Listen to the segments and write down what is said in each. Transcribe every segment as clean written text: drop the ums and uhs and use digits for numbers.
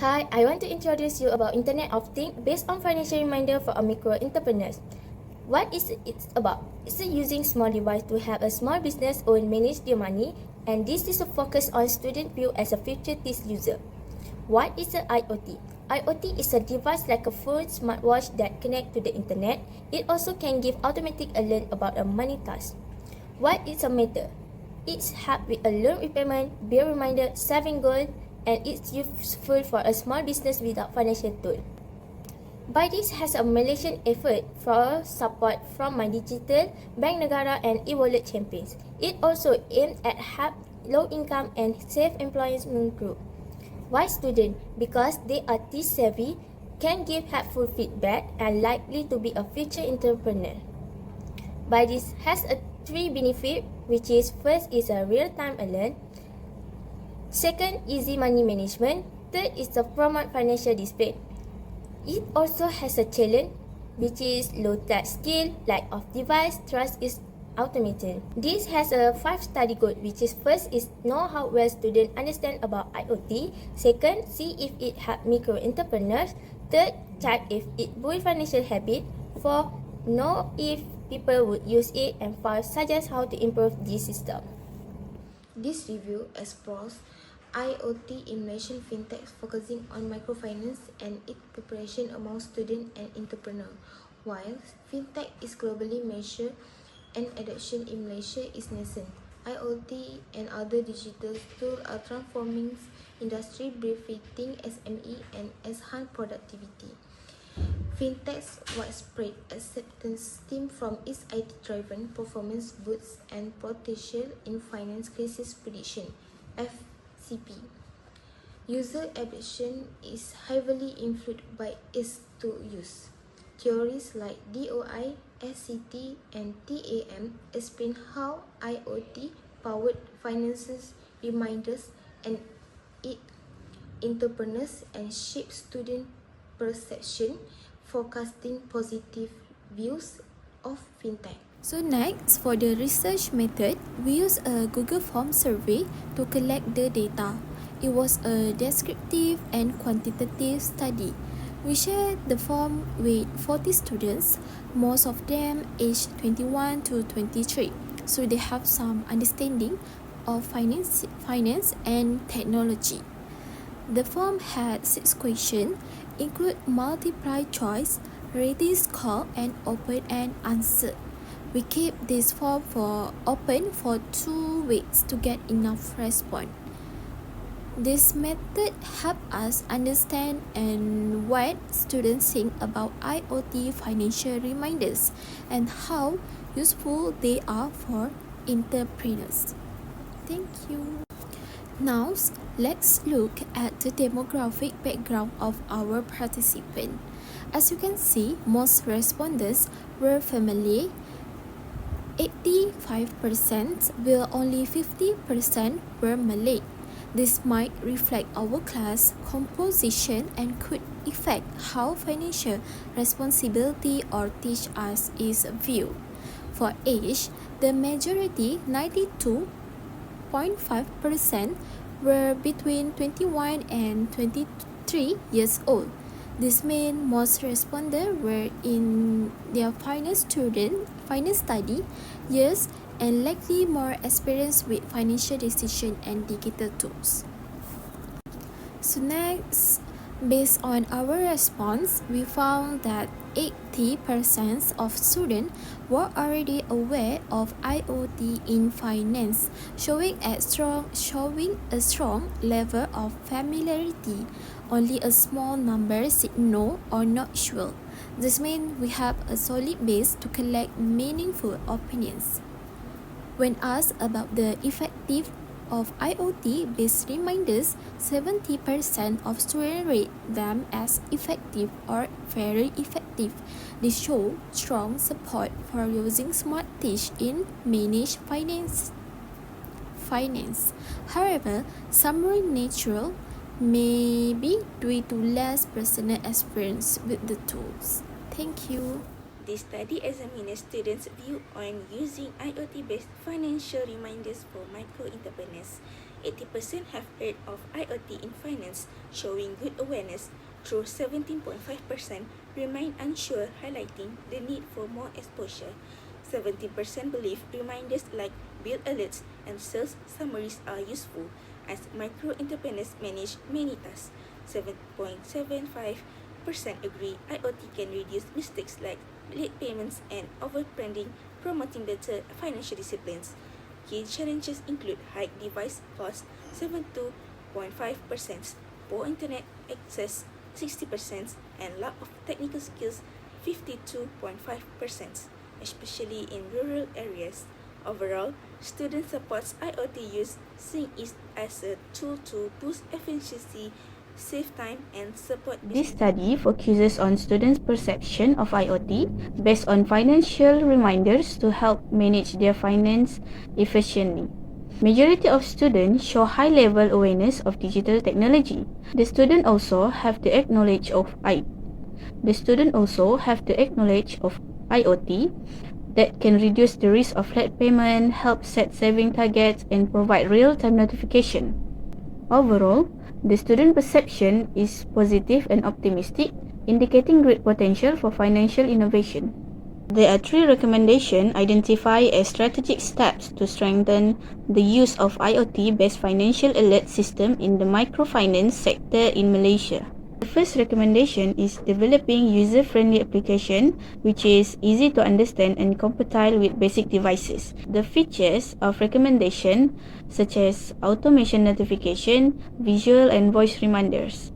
Hi, I want to introduce you about Internet of Things based on financial reminder for a micro entrepreneurs. What is it about? It's using small device to help a small business owner manage their money, and this is a focus on student view as a future test user. What is a IoT? IoT is a device like a phone, smartwatch that connect to the internet. It also can give automatic alert about a money task. What is a meter? It's help with a loan repayment, bill reminder, saving goal, and it's useful for a small business without financial tool. Baidies has a Malaysian effort for support from My Digital, Bank Negara and e-wallet champions. It also aimed at help low-income and self-employment group. Why student? Because they are tech savvy, can give helpful feedback, and likely to be a future entrepreneur. Baidies has a three benefit, which is first is a real-time alert, second, easy money management, third is the promote financial discipline. It also has a challenge, which is low touch skill, lack of device, trust is automated. This has a 5 study goal, which is first is know how well students understand about IoT, second, see if it help micro entrepreneurs, third, check if it build financial habit, fourth, know if people would use it, and five, suggest how to improve this system. This review explores IoT in Malaysian fintech focusing on microfinance and its preparation among students and entrepreneurs. While fintech is globally measured and adoption in Malaysia is nascent, IoT and other digital tools are transforming industry, benefiting SME and enhance productivity. Fintech's widespread acceptance stems from its IT-driven performance boosts and potential in finance crisis prediction (FCP). User adoption is heavily influenced by its use. Theories like DOI, SCT, and TAM explain how IoT-powered finances reminders and it entrepreneurs and shape student perception, forecasting positive views of fintech. So next, for the research method, we use a Google Form survey to collect the data. It was a descriptive and quantitative study. We shared the form with 40 students, most of them aged 21 to 23, so they have some understanding of finance and technology. The form had 6 questions, include multiple choice, rating score, and open-end answer. We keep this form open for 2 weeks to get enough response. This method helps us understand and what students think about IoT financial reminders and how useful they are for entrepreneurs. Thank you. Now, let's look at the demographic background of our participant. As you can see, most respondents were family, 85%, while only 50% were Malay. This might reflect our class composition and could affect how financial responsibility or teach us is viewed. For age, the majority, 92.5%, were between 21 and 23 years old. This means most respondents were in their final study years and likely more experienced with financial decision and digital tools. So next, based on our response, we found that 80% of students were already aware of IoT in finance, showing a strong level of familiarity. Only a small number said no or not sure. This means we have a solid base to collect meaningful opinions. When asked about the effectiveness of IoT-based reminders, 70% of students rate them as effective or very effective. This shows strong support for using Smart Teach in managed finance. However, some were natural, maybe due to less personal experience with the tools. Thank you. This study examines students' view on using IoT-based financial reminders for micro entrepreneurs. 80% have heard of IoT in finance, showing good awareness, through 17.5% remain unsure, highlighting the need for more exposure. 17% believe reminders like bill alerts and sales summaries are useful, as micro entrepreneurs manage many tasks. 7.75% agree IoT can reduce mistakes like late payments and overspending, promoting better financial disciplines. Key challenges include high device cost, 72.5%, poor internet access, 60%, and lack of technical skills, 52.5%, especially in rural areas. Overall, student supports IoT use, seeing it as a tool to boost efficiency, save time, and support This study focuses on students' perception of IoT based on financial reminders to help manage their finance efficiently. Majority of students show high-level awareness of digital technology. The student also have the acknowledge of IoT that can reduce the risk of late payment, help set saving targets, and provide real-time notification. Overall, the student perception is positive and optimistic, indicating great potential for financial innovation. There are 3 recommendations identified as strategic steps to strengthen the use of IoT-based financial alert system in the microfinance sector in Malaysia. The first recommendation is developing user-friendly application which is easy to understand and compatible with basic devices. The features of recommendation such as automation notification, visual and voice reminders.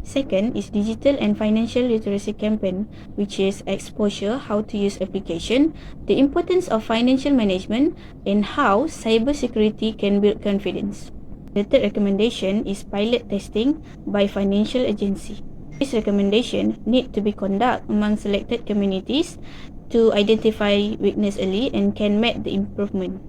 Second is digital and financial literacy campaign, which is exposure how to use application, the importance of financial management, and how cybersecurity can build confidence. The third recommendation is pilot testing by financial agency. This recommendation need to be conducted among selected communities to identify weakness early and can make the improvement.